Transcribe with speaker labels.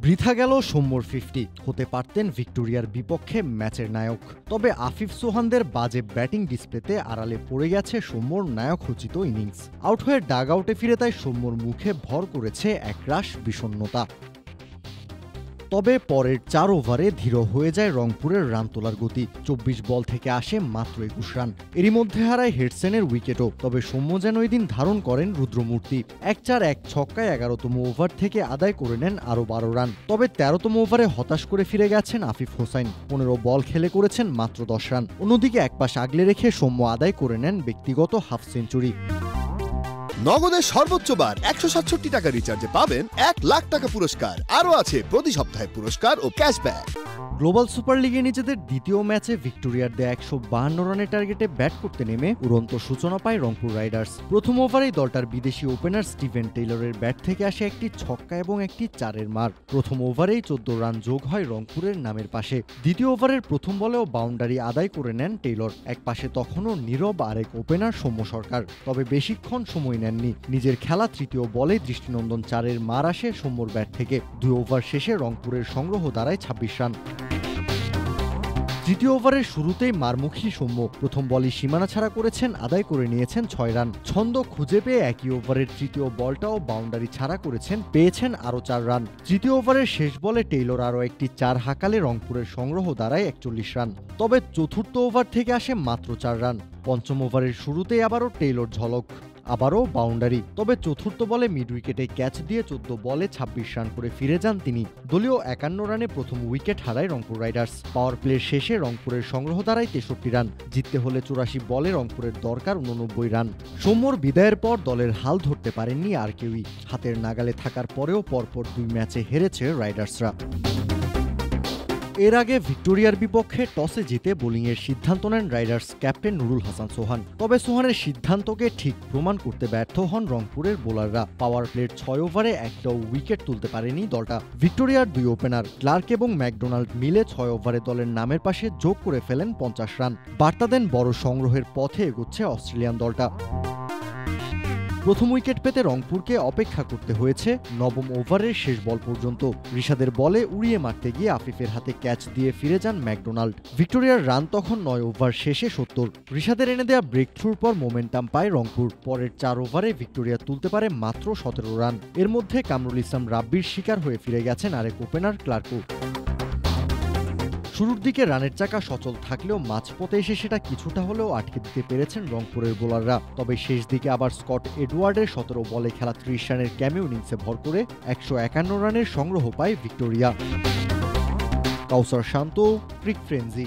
Speaker 1: বৃথা গেল সৌম্যর 50 হতে পারতেন ভিক্টোরিয়ার বিপক্ষে ম্যাচের নায়ক। তবে আফিফ সোহানদের বাজে ব্যাটিং ডিসপ্লেতে আড়ালে পড়ে গেছে সৌম্যর নায়কোচিত ইনিংস। আউট হয়ে ডাগ আউটে ফিরে তাই সৌম্যর মুখে ভর করেছে একরাশ বিষণ্ণতা। তবে পরের 4 ওভারে ধীর হয়ে যায় রংপুরের রান তোলার গতি। 24 বল থেকে আসে মাত্র 21 রান। এরই মধ্যে হারায় হেডসেনের উইকেটও। তবে সৌম্য যেন ওই দিন ধারণ করেন রুদ্রমূর্তি। ১-৪ ১ ছক্কায় 11তম ওভার থেকে আদায় করে নেন আরও 12 রান। তবে 13তম ওভারে হতাশ করে ফিরে গেছেন আফিফ হোসাইন। 15 বল খেলে করেছেন মাত্র 10 রান। অন্যদিকে এক পাশ আগলে রেখে সৌম্য আদায় করে নেন ব্যক্তিগত হাফ সেঞ্চুরি।
Speaker 2: নগদের সর্বোচ্চ বার ১৬৭ টাকা রিচার্জে পাবেন ১ লাখ টাকা পুরস্কার। আরও আছে প্রতি সপ্তাহে পুরস্কার ও ক্যাশব্যাক।
Speaker 1: গ্লোবাল সুপার লিগে নিজেদের দ্বিতীয় ম্যাচে ভিক্টোরিয়ার দেয়া ১৫২ রানের টার্গেটে ব্যাট করতে নেমে উড়ন্ত সূচনা পায় রংপুর রাইডার্স। প্রথম ওভারেই দলটার বিদেশি ওপেনার স্টিভেন টেইলরের ব্যাট থেকে আসে একটি ছক্কা এবং একটি 4-এর মার। প্রথম ওভারেই 14 রান যোগ হয় রংপুরের নামের পাশে। দ্বিতীয় ওভারের প্রথম বলেও বাউন্ডারি আদায় করে নেন টেইলর। এক পাশে তখনও নীরব আরেক ওপেনার সৌম্য সরকার। তবে বেশিক্ষণ সময় নেননি। নিজের খেলা তৃতীয় বলে দৃষ্টিনন্দন 4-এর মার আসে সৌম্যর ব্যাট থেকে। 2 ওভার শেষে রংপুরের সংগ্রহ দাঁড়ায় 26 রান। তৃতীয় ওভারের শুরুতেই মারমুখী সৌম্য প্রথম বলই সীমানা ছাড়া করেছেন, আদায় করে নিয়েছেন 6 রান। ছন্দ খুঁজে পেয়ে একই ওভারের তৃতীয় বলটাও বাউন্ডারি ছাড়া করেছেন, পেয়েছেন আরও 4 রান। তৃতীয় ওভারের শেষ বলে টেইলর আরও একটি 4 হাঁকালে রংপুরের সংগ্রহ দাঁড়ায় 41 রান। তবে চতুর্থ ওভার থেকে আসে মাত্র 4 রান। পঞ্চম ওভারের শুরুতেই আবারও টেইলর ঝলক, আবারও বাউন্ডারি। তবে চতুর্থ বলে মিড উইকেটে ক্যাচ দিয়ে 14 বলে 26 রান করে ফিরে যান তিনি। দলীয় 51 রানে প্রথম উইকেট হারায় রংপুর রাইডার্স। পাওয়ার প্লের শেষে রংপুরের সংগ্রহ দাঁড়ায় 63 রান। জিততে হলে 84 বলে রংপুরের দরকার 89 রান। সৌম্যর বিদায়ের পর দলের হাল ধরতে পারেননি আর কেউই। হাতের নাগালে থাকার পরেও পরপর 2 ম্যাচে হেরেছে রাইডার্সরা। এর আগে ভিক্টোরিয়ার বিপক্ষে টসে জিতে বোলিংয়ের সিদ্ধান্ত নেন রাইডার্স ক্যাপ্টেন নুরুল হাসান সোহান। তবে সোহানের সিদ্ধান্তকে ঠিক প্রমাণ করতে ব্যর্থ হন রংপুরের বোলাররা। পাওয়ার প্লের 6 ওভারে একটাও উইকেট তুলতে পারেনি দলটা। ভিক্টোরিয়ার 2 ওপেনার ক্লার্ক এবং ম্যাকডোনাল্ড মিলে 6 ওভারে দলের নামের পাশে যোগ করে ফেলেন 50 রান। বার্তা দেন বড় সংগ্রহের পথে এগোচ্ছে অস্ট্রেলিয়ান দলটা। প্রথম উইকেট পেতে রংপুরকে অপেক্ষা করতে হয়েছে 9ম ওভারের শেষ বল পর্যন্ত। ঋষাদের বলে উড়িয়ে মারতে গিয়ে আফিফের হাতে ক্যাচ দিয়ে ফিরে যান ম্যাকডোনাল্ড। ভিক্টোরিয়ার রান তখন 9 ওভার শেষে 70। ঋষাদের এনে দেয়া ব্রেক থ্রুর পর মোমেন্টাম পায় রংপুর। পরের 4 ওভারে ভিক্টোরিয়া তুলতে পারে মাত্র 17 রান। এর মধ্যে কামরুল ইসলাম রাব্বির শিকার হয়ে ফিরে গেছেন আরেক ওপেনার ক্লার্কও। শুরুর দিকে রানের চাকা সচল থাকলেও মাঝপথে এসে সেটা কিছুটা হলেও আটকে দিতে পেরেছেন রংপুরের বোলাররা। তবে শেষ দিকে আবার স্কট এডওয়ার্ডের 17 বলে খেলা 30 রানের ক্যামিও ইনিংসে ভর করে 151 রানের সংগ্রহ পায় ভিক্টোরিয়া। কাউসার শান্ত, ক্রিক ফ্রেন্জি।